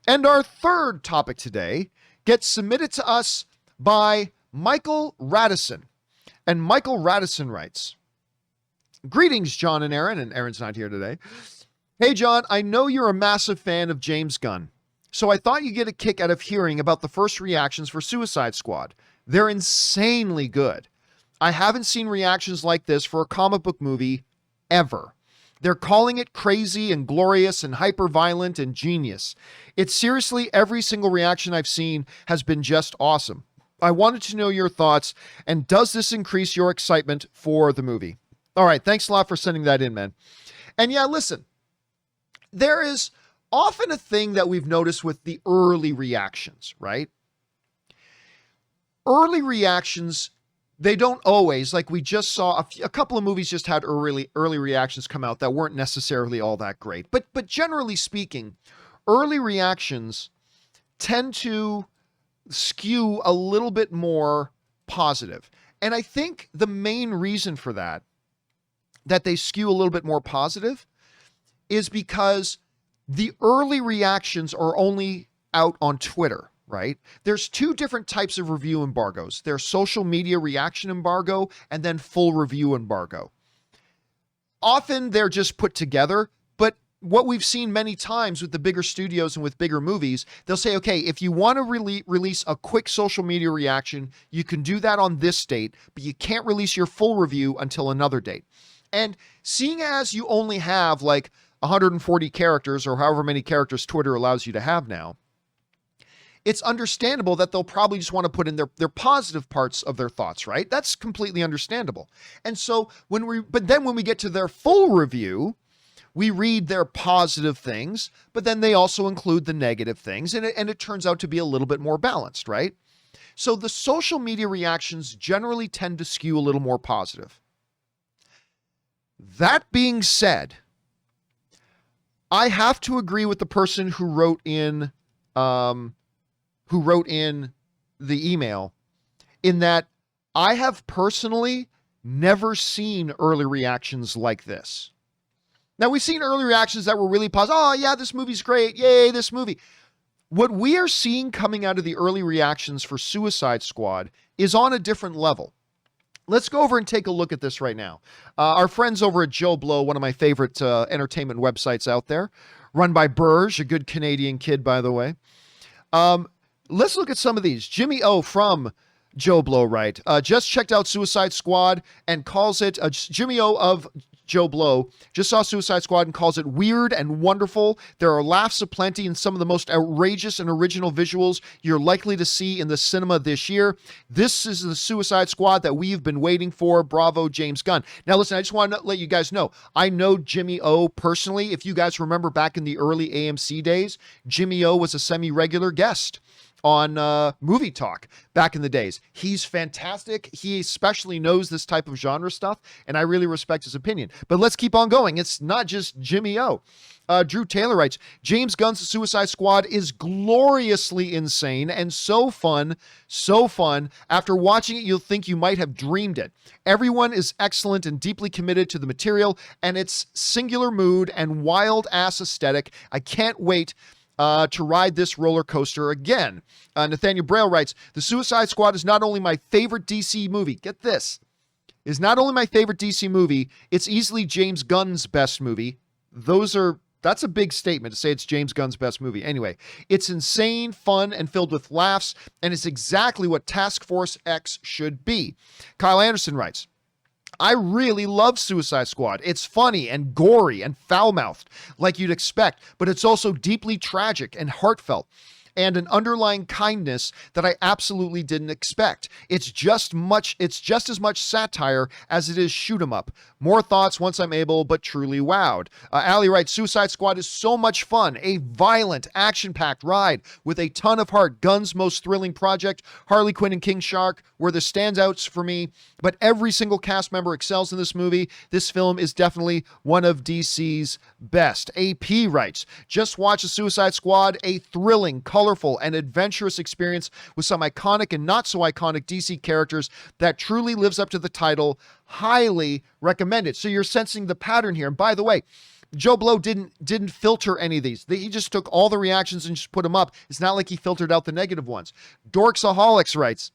And our third topic today gets submitted to us by Micheal Radisson. And Micheal Radisson writes, "Greetings, John and Erin," and Erin's not here today. "Hey, John, I know you're a massive fan of James Gunn, so I thought you'd get a kick out of hearing about the first reactions for Suicide Squad. They're insanely good. I haven't seen reactions like this for a comic book movie ever. They're calling it crazy and glorious and hyper-violent and genius. It's seriously, every single reaction I've seen has been just awesome. I wanted to know your thoughts, and does this increase your excitement for the movie?" All right, thanks a lot for sending that in, man. And yeah, listen, there is often a thing that we've noticed with the early reactions, right? Early reactions, they don't always, like we just saw, a couple of movies just had early reactions come out that weren't necessarily all that great. But generally speaking, early reactions tend to skew a little bit more positive. And I think the main reason for that they skew a little bit more positive is because the early reactions are only out on Twitter, right? There's two different types of review embargoes. There's social media reaction embargo and then full review embargo. Often they're just put together, but what we've seen many times with the bigger studios and with bigger movies, they'll say, okay, if you want to release a quick social media reaction, you can do that on this date, but you can't release your full review until another date. And seeing as you only have like 140 characters or however many characters Twitter allows you to have now, it's understandable that they'll probably just want to put in their positive parts of their thoughts, right? That's completely understandable. And so when we get to their full review, we read their positive things, but then they also include the negative things, and it turns out to be a little bit more balanced, right? So the social media reactions generally tend to skew a little more positive. That being said, I have to agree with the person who wrote in the email in that I have personally never seen early reactions like this. Now, we've seen early reactions that were really positive. Oh, yeah, this movie's great. Yay, this movie. What we are seeing coming out of the early reactions for Suicide Squad is on a different level. Let's go over and take a look at this right now. Our friends over at Joe Blow, one of my favorite entertainment websites out there, run by Burge, a good Canadian kid, by the way. Let's look at some of these. Jimmy O from Joe Blow, right? Just checked out Suicide Squad and calls it, Jimmy O of Joe Blow just saw Suicide Squad and calls it weird and wonderful. There are laughs aplenty and some of the most outrageous and original visuals you're likely to see in the cinema this year. This is the Suicide Squad that we've been waiting for. Bravo, James Gunn. Now, listen, I just want to let you guys know, I know Jimmy O personally. If you guys remember back in the early AMC days, Jimmy O was a semi-regular guest on Movie Talk back in the days. He's fantastic. He especially knows this type of genre stuff, and I really respect his opinion. But let's keep on going. It's not just Jimmy O. Drew Taylor writes, James Gunn's Suicide Squad is gloriously insane and so fun, so fun. After watching it, you'll think you might have dreamed it. Everyone is excellent and deeply committed to the material and its singular mood and wild-ass aesthetic. I can't wait to ride this roller coaster again. Nathaniel Braille writes, the Suicide Squad is not only my favorite DC movie, get this, is not only my favorite DC movie, it's easily James Gunn's best movie. That's a big statement to say it's James Gunn's best movie. Anyway, it's insane, fun, and filled with laughs, and it's exactly what Task Force X should be. Kyle Anderson writes, I really love Suicide Squad. It's funny and gory and foul-mouthed, like you'd expect, but it's also deeply tragic and heartfelt, and an underlying kindness that I absolutely didn't expect. It's just as much satire as it is shoot 'em up. More thoughts once I'm able, but truly wowed. Allie writes, Suicide Squad is so much fun. A violent, action-packed ride with a ton of heart. Gunn's most thrilling project. Harley Quinn and King Shark were the standouts for me, but every single cast member excels in this movie. This film is definitely one of DC's best. AP writes, just watch the Suicide Squad, a thrilling, colorful, and adventurous experience with some iconic and not so iconic DC characters that truly lives up to the title. Highly recommended. So you're sensing the pattern here. And by the way, Joe Blow didn't filter any of these. He just took all the reactions and just put them up. It's not like he filtered out the negative ones. Dorksaholics writes,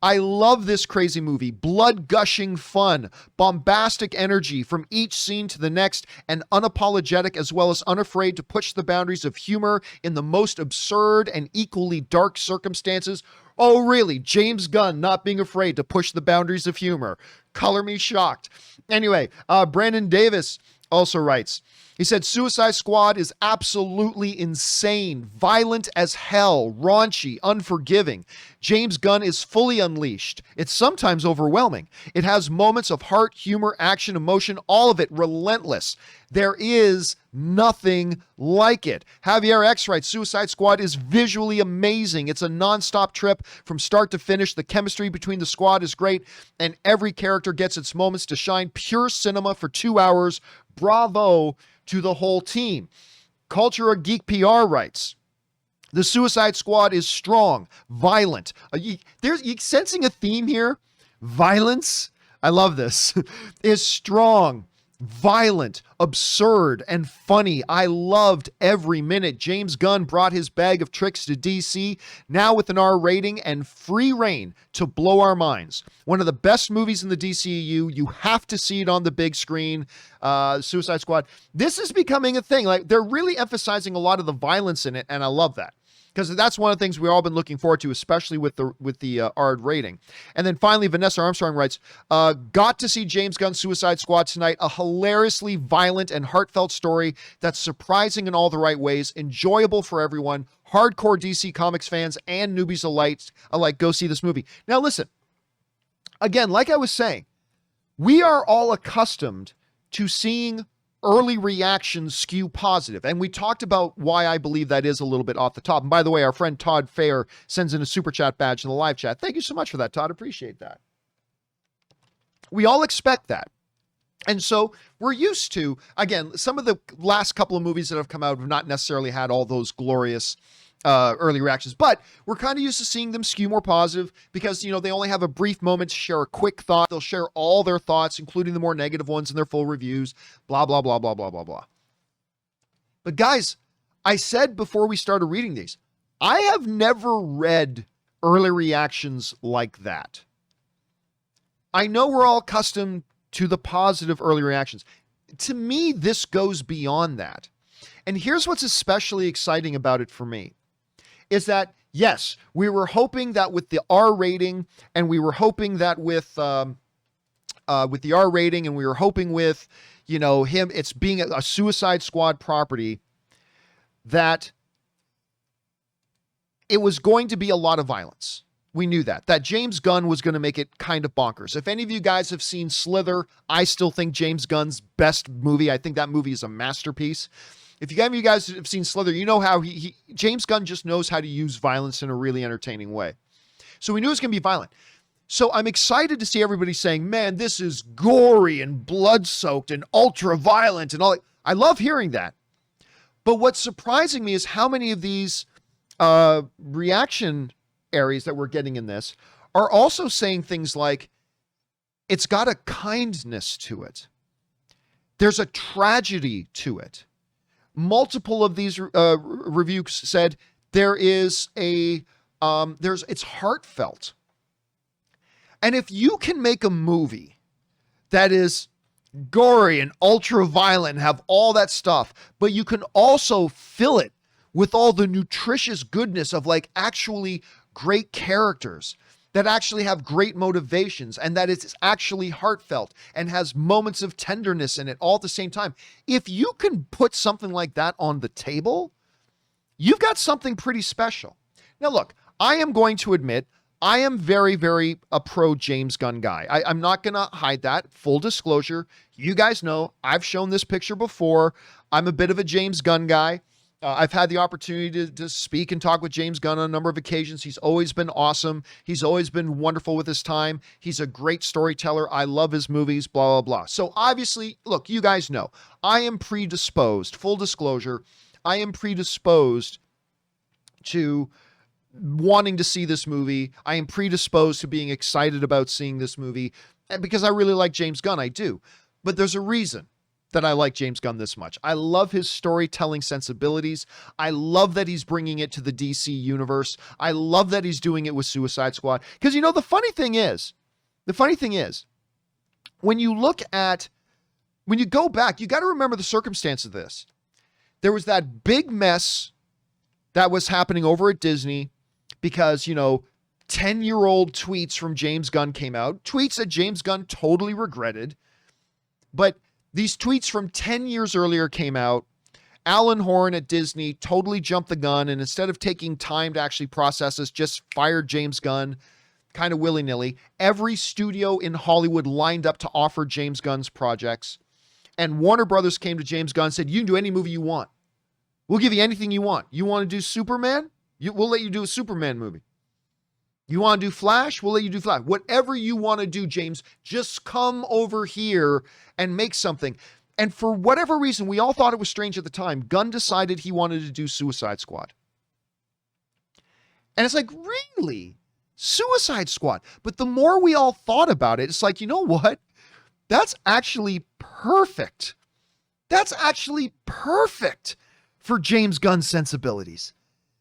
I love this crazy movie. Blood gushing fun, bombastic energy from each scene to the next, and unapologetic as well as unafraid to push the boundaries of humor in the most absurd and equally dark circumstances. Oh, really? James Gunn not being afraid to push the boundaries of humor. Color me shocked. Anyway, Brandon Davis also writes, he said, Suicide Squad is absolutely insane, violent as hell, raunchy, unforgiving. James Gunn is fully unleashed. It's sometimes overwhelming. It has moments of heart, humor, action, emotion, all of it relentless. There is nothing like it. Javier X writes, Suicide Squad is visually amazing. It's a nonstop trip from start to finish. The chemistry between the squad is great, and every character gets its moments to shine. Pure cinema for 2 hours. Bravo to the whole team. Culture of Geek PR writes, the Suicide Squad is strong, violent. You sensing a theme here? Violence, I love this, is strong, violent, absurd, and funny. I loved every minute. James Gunn brought his bag of tricks to DC, now with an R rating and free reign to blow our minds. One of the best movies in the DCEU. You have to see it on the big screen. Suicide Squad. This is becoming a thing. Like, they're really emphasizing a lot of the violence in it, and I love that, because that's one of the things we've all been looking forward to, especially with the R rating. And then finally, Vanessa Armstrong writes, got to see James Gunn's Suicide Squad tonight. A hilariously violent and heartfelt story that's surprising in all the right ways, enjoyable for everyone, hardcore DC Comics fans and newbies alike. Go see this movie. Now listen, again, like I was saying, we are all accustomed to seeing early reactions skew positive. And we talked about why I believe that is a little bit off the top. And by the way, our friend Todd Fair sends in a super chat badge in the live chat. Thank you so much for that, Todd. Appreciate that. We all expect that. And so we're used to, again, some of the last couple of movies that have come out have not necessarily had all those glorious early reactions, but we're kind of used to seeing them skew more positive because, you know, they only have a brief moment to share a quick thought. They'll share all their thoughts, including the more negative ones in their full reviews, blah, blah, blah, blah, blah, blah, blah. But guys, I said before we started reading these, I have never read early reactions like that. I know we're all accustomed to the positive early reactions. To me, this goes beyond that. And here's what's especially exciting about it for me. Is that, yes, we were hoping that with the R rating, and we were hoping that with the R rating, and we were hoping with, you know, him, it's being a Suicide Squad property, that it was going to be a lot of violence. We knew that James Gunn was going to make it kind of bonkers. If any of you guys have seen Slither, I still think James Gunn's best movie. I think that movie is a masterpiece. If you guys have seen Slither, you know how James Gunn just knows how to use violence in a really entertaining way. So we knew it was going to be violent. So I'm excited to see everybody saying, man, this is gory and blood-soaked and ultra-violent and all that. I love hearing that. But what's surprising me is how many of these reaction areas that we're getting in this are also saying things like, it's got a kindness to it. There's a tragedy to it. Multiple of these reviews said it's heartfelt. And if you can make a movie that is gory and ultra violent and have all that stuff, but you can also fill it with all the nutritious goodness of like actually great characters that actually have great motivations and that it's actually heartfelt and has moments of tenderness in it all at the same time. If you can put something like that on the table, you've got something pretty special. Now, look, I am going to admit, I am very, very a pro James Gunn guy. I'm not going to hide that. Full disclosure. You guys know I've shown this picture before. I'm a bit of a James Gunn guy. I've had the opportunity to speak and talk with James Gunn on a number of occasions. He's always been awesome. He's always been wonderful with his time. He's a great storyteller. I love his movies, blah, blah, blah. So obviously, look, you guys know, I am predisposed, full disclosure, I am predisposed to wanting to see this movie. I am predisposed to being excited about seeing this movie because I really like James Gunn. I do. But there's a reason. that I like James Gunn this much. I love his storytelling sensibilities. I love that he's bringing it to the DC universe. I love that he's doing it with Suicide Squad. Because, you know, the funny thing is, when you go back, you got to remember the circumstance of this. There was that big mess that was happening over at Disney because, you know, 10-year-old tweets from James Gunn came out, tweets that James Gunn totally regretted. But these tweets from 10 years earlier came out. Alan Horn at Disney totally jumped the gun, and instead of taking time to actually process this, just fired James Gunn kind of willy-nilly. Every studio in Hollywood lined up to offer James Gunn's projects. And Warner Brothers came to James Gunn and said, you can do any movie you want. We'll give you anything you want. You want to do Superman? We'll let you do a Superman movie. You want to do Flash? We'll let you do Flash. Whatever you want to do, James, just come over here and make something. And for whatever reason, we all thought it was strange at the time, Gunn decided he wanted to do Suicide Squad. And it's like, really? Suicide Squad? But the more we all thought about it, it's like, you know what? That's actually perfect. That's actually perfect for James Gunn's sensibilities.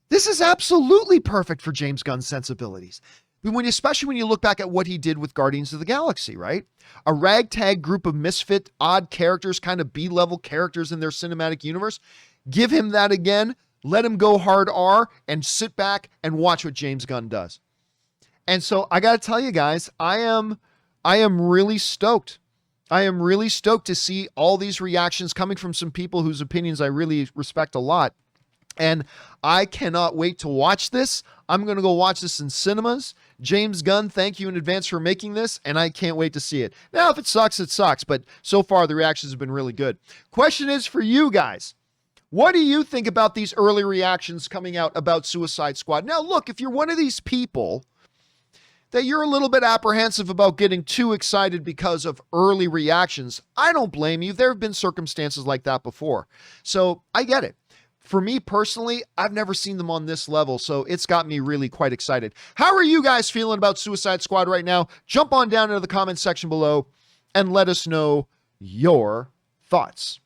This is absolutely perfect for James Gunn's sensibilities. Especially when you look back at what he did with Guardians of the Galaxy, right? A ragtag group of misfit, odd characters, kind of B-level characters in their cinematic universe. Give him that again, let him go hard R, and sit back and watch what James Gunn does. And so I got to tell you guys, I am really stoked. I am really stoked to see all these reactions coming from some people whose opinions I really respect a lot. And I cannot wait to watch this. I'm going to go watch this in cinemas. James Gunn, thank you in advance for making this, and I can't wait to see it. Now, if it sucks, it sucks, but so far the reactions have been really good. Question is for you guys. What do you think about these early reactions coming out about Suicide Squad? Now, look, if you're one of these people that you're a little bit apprehensive about getting too excited because of early reactions, I don't blame you. There have been circumstances like that before. So I get it. For me personally, I've never seen them on this level, so it's got me really quite excited. How are you guys feeling about Suicide Squad right now? Jump on down into the comments section below and let us know your thoughts.